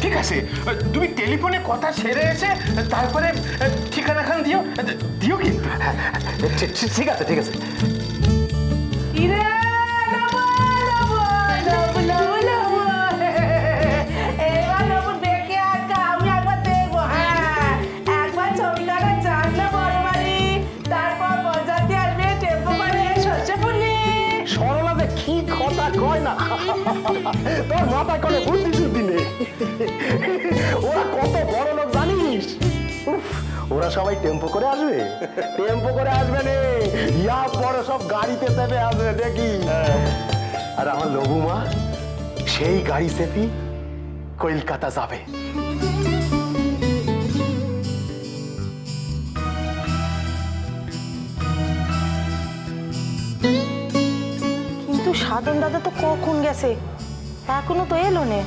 ঠিক আছে, তুমি টেলিফোনে কথা সেরে এসে তারপরে ঠিকানাখান দিও দিও কিন্তু। ঠিক আছে ঠিক আছে। তোর মাথায় কোনো বুদ্ধি শুদ্ধি নেই। ওরা কত বড় লোক জানিস? ওরা সবাই টেম্পো করে আসবে, টেম্পো করে আসবে নে, ইয়া পরে সব গাড়িতে চেপে আসবে দেখি। আর আমার লবু মা সেই গাড়ি চেপি কলকাতা যাবে। কিন্তু সাধন দাদা তো কখন গেছে, এখনো তো এলো নে।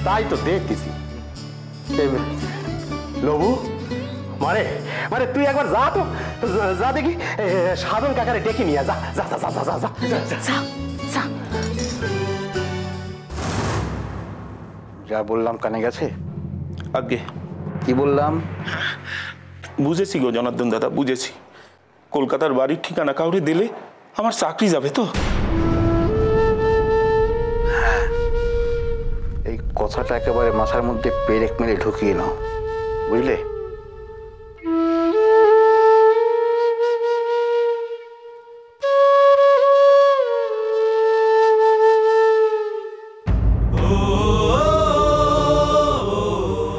তাই তো দেখতেছি। লবু মারে মারে তুই একবার যা তো, যা দেখি সাধন কাকারে ডেকে নিয়ে যা যা যা যা যা যা যা। যা বললাম কানে গেছে? আগে কি বললাম? বুঝেছি গো জনার্দন দাদা, বুঝেছি। কলকাতার বাড়ির ঠিকানা কাউরে দিলে আমার চাকরি যাবে তো? হ্যাঁ, এই কথাটা একেবারে মাথার মধ্যে পেরেক মেরে ঢুকিয়ে নাও, বুঝলে?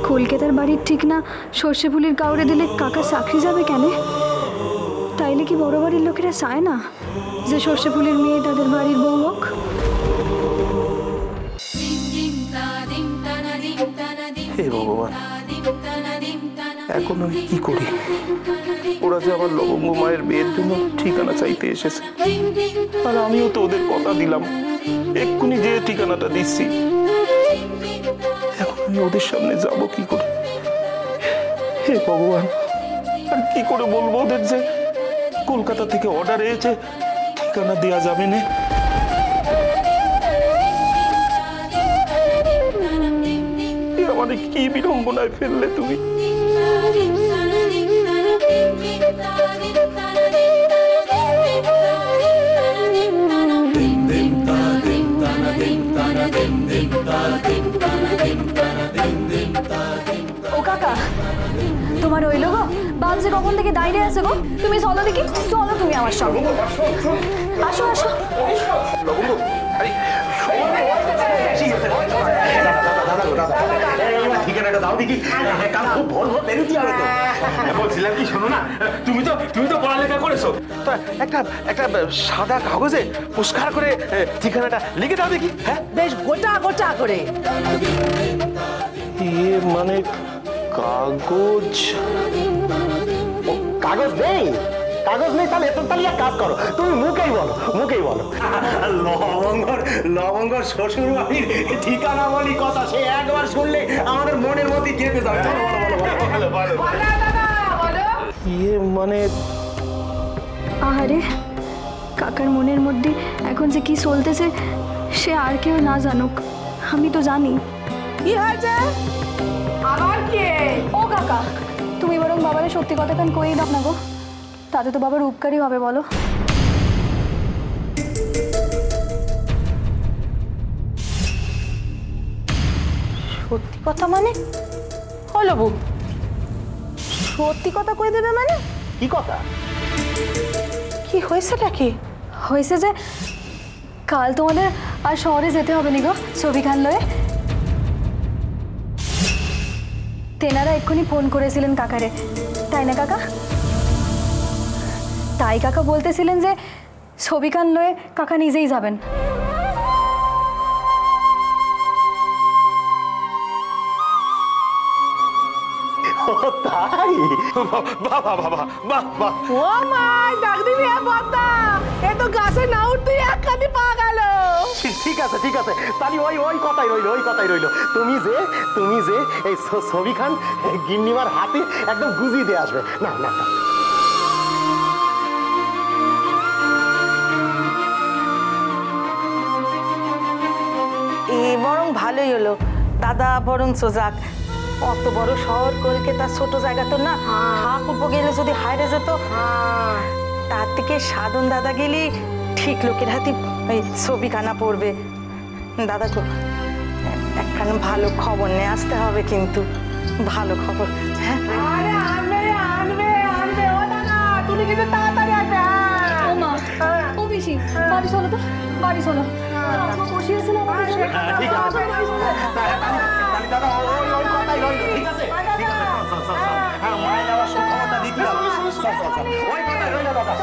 কলকাতার বাড়ির ঠিক না সর্ষে ফুলির কাউরে দিলে কাকা চাকরি যাবে কেন? তাইলে কি বড় বাড়ির লোকেরা চায় না যে সর্ষে ফুলের মেয়ে তাদের বাড়ির বউ হোক? হে ভগবান, এখন আমি কি করি? ওরা যে আমার লবঙ্গ মায়ের বিয়ের জন্য ঠিকানা চাইতে এসেছে, আর আমিও তো ওদের কথা দিলাম, এক্ষুনি যে ঠিকানাটা দিচ্ছি। এখন আমি ওদের সামনে যাব কি করে? হে ভগবান, আর কি করে বলবো ওদের যে কলকাতা থেকে অর্ডার এসেছে, ঠিকানা দেয়া যাবে না? মানে কি বিড়ম্বনায় ফেললে তুমি? ও কাকা, তোমার ওই লোক বাজে কখন থেকে দাঁড়িয়ে আছে গো? তুমি চলো দেখি, চলো তুমি আমার সঙ্গে। আসো আসো। ঠিকানাটা দাও দেখি, কাল খুব ভোর ভোর বেরোতে হবে তো। বলছিলাম কি, শোনো না, তুমি তো পড়ালেখা করেছো, তো একটা সাদা কাগজে পরিষ্কার করে ঠিকানাটা লিখে দাও দেখি। হ্যাঁ, বেশ গোটা গোটা করে। মানে কাগজ? কাগজ নেই? কাগজ নেই তাহলে এক কাজ করো, তুমি মুখেই বলো, মুখেই বলো। লবঙ্গর শ্বশুর বাড়ির ঠিকানা বলি কথা, সে একবার শুনলে আমাদের মনের মধ্যে গেঁথে যাবে। মানে আহারে, কাকার মনের মধ্যে এখন যে কি চলতেছে সে আর কেউ না জানুক, আমি তো জানি। কি হয়েছে আবার? কি? ও কাকা, তুমি বরং বাবারে সত্যি কথা কান কই দাও না গো, তাতে তো বাবার উপকারই হবে। বলো। সত্যি কথা মানে? হলো বউ, সত্যি কথা কই দেবে মানে? কি কথা? কি হয়েছেটা কি? হয়েছে যে কাল তোমাদের আর শহরে যেতে হবে নি গো ছবি খান লয়ে। তেনারা এক্ষুনি ফোন করেছিলেন কাকারে, তাই না কাকা? তাই কাকা বলতেছিলেন যে ছবি খান লয়ে কাকা নিজেই যাবেন। তাই? বাবা বাবা বাহ বাহ। ও মা, ডাক দিবি বদ্দা, এ তো গাছে না উঠতে এক কাঁদি পা গেল। ঠিক আছে ঠিক আছে, তাহলে ওই কথাই রইলো, ওই কথাই রইলো। তুমি যে এই ছবি খান গিন্নিমার হাতে একদম গুজিয়ে দিয়ে আসবে। না না না, বরং ভালোই হলো, দাদা বরঞ্চ যাক, অত বড় শহর কলকাতা ছোট জায়গা তো না, ঠাকুরপো গেলে যদি হারিয়ে যেত, তার থেকে সাধন দাদা গেলে ঠিক লোকের হাতে ওই ছবি কানা পড়বে। দাদা গো, একখান ভালো খবর নিয়ে আসতে হবে, কিন্তু ভালো খবর। হ্যাঁ ও মা, ও পিসি, বাড়ি চলো তো, বাড়ি চলো। আপা বসিয়েছিল আমাদের জন্য। ঠিক আছে দাদা, ওই কথাই রইল। ঠিক আছে হ্যাঁ, মায়ের আবার সুখবরটা দিতে হবে। ওই কথাই রইল দাদা।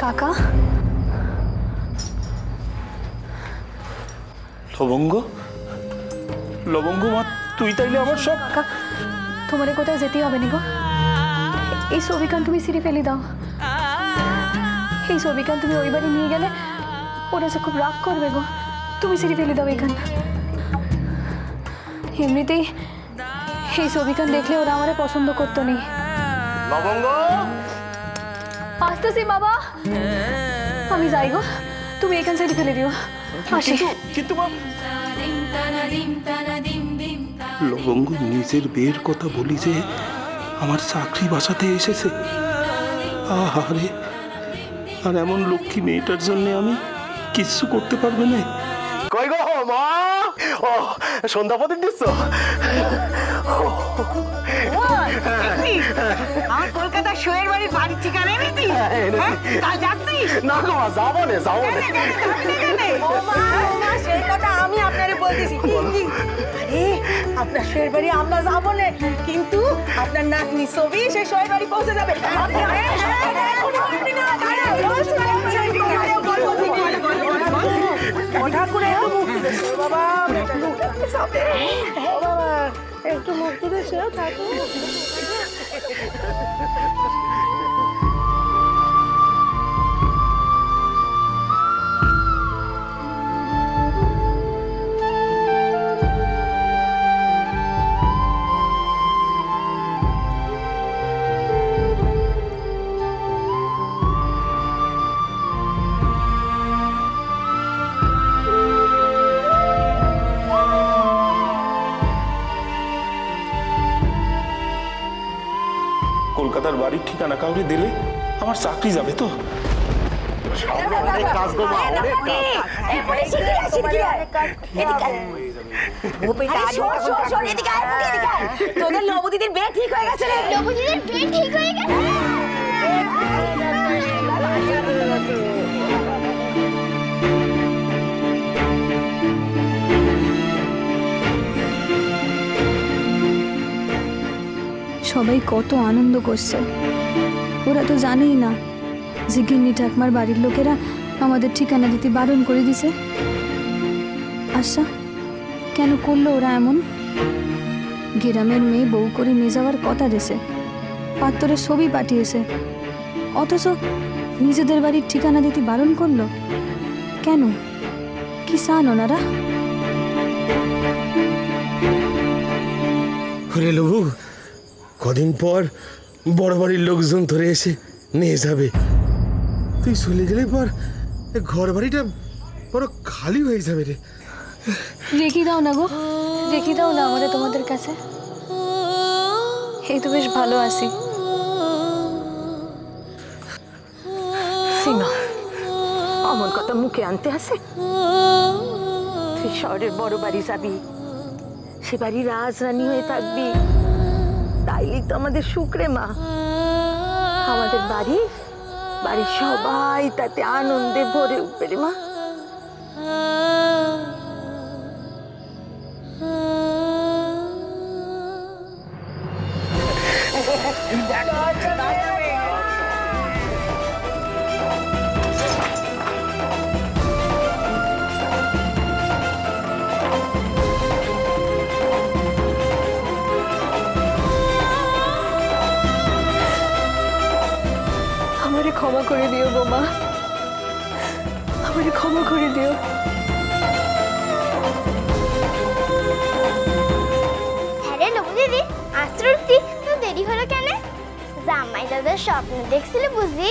কাকা, লবঙ্গ, লবঙ্গ মা, তুই তাইলে আমার সব। কাকা, তোমার কোথায় যেতে হবে নি গো। এই ছবিখান তুমি সিঁড়ি ফেলে দাও। এই ছবিখান তুমি ওই বাড়ি নিয়ে গেলে ওরা যে খুব রাগ করবে গো। তুমি সিঁড়ি ফেলে দাও এখান। এমনিতেই এই ছবিখান দেখলে ওরা আমারে পছন্দ করতো নি। লবঙ্গ, আসতেছি বাবা, আমি যাই গো, তুমি এখান সাইডে ফেলে দিও। আসি। কিন্তু মা, লবঙ্গ নিজের বিয়ের কথা বলি যে আমার চাকরি বাঁচাতে এসেছে। আহারে, আর এমন লক্ষ্মী মেয়েটার জন্য আমি কিচ্ছু করতে পারবে না। কই গো মা? ও সন্ধ্যা প্রদীপ দিচ্ছ? আমার কলকাতা শোয়ের বাড়ির বাড়ির ঠিকানা এনেছি। কাল যাচ্ছিস? না গো মা, যাবো না, যাবো না। সেই কথা আমি আপনারে বলতেছি। আরে আপনার শোয়ের বাড়ি আমরা যাবো না, কিন্তু আপনার নাতনি ছবি সে শোয়ের বাড়ি পৌঁছে যাবে। একটু মুখ তুলে সেও থাকো। কলকাতার বাড়ির ঠিকানা কাউকে দিলে আমার চাকরি যাবে তো। অনেক কাজ গো মা, অনেক কাজ। তোদের লবদিদির বিয়ে ঠিক হয়ে গেছে রে। লবদিদির বিয়ে ঠিক হয়ে গেছে। সবাই কত আনন্দ করছে। ওরা তো জানেই না যে গিন্নি ঠাকমার বাড়ির লোকেরা আমাদের ঠিকানা দিতে বারণ করে দিছে। আচ্ছা, কেন করলো ওরা এমন? গ্রামের মেয়ে বউ করে নিয়ে যাওয়ার কথা দিছে, পাত্তরের ছবি পাঠিয়েছে, অথচ নিজেদের বাড়ির ঠিকানা দিতে বারণ করলো কেন? কি চান ওনারা? ওরে লবু, কদিন পর বড় বাড়ির লোকজন ধরে এসে নিয়ে যাবে। তুই চলে গেলে পর ঘর বাড়িটা বড় খালি হয়ে যাবে রে। রেখে দাও না গো, রেখে দাও না আমাদের তোমাদের কাছে। এই তো বেশ ভালো আছি। সীমা, অমন কথা মুখে আনতে আছে? তুই শহরের বড় বাড়ি যাবি, সে বাড়ি রাজরানী হয়ে থাকবি, তাইলেই তো আমাদের সুখ রে মা। আমাদের বাড়ির সবাই তাতে আনন্দে ভরে উঠবে রে মা। আমারে ক্ষমা করে দিও গো মা, আমারে ক্ষমা করে দিও। হ্যাঁ রে লবু দিদি, আসতে তো দেরি হলো কেন? জামাই দাদার স্বপ্ন দেখছিলে বুঝি?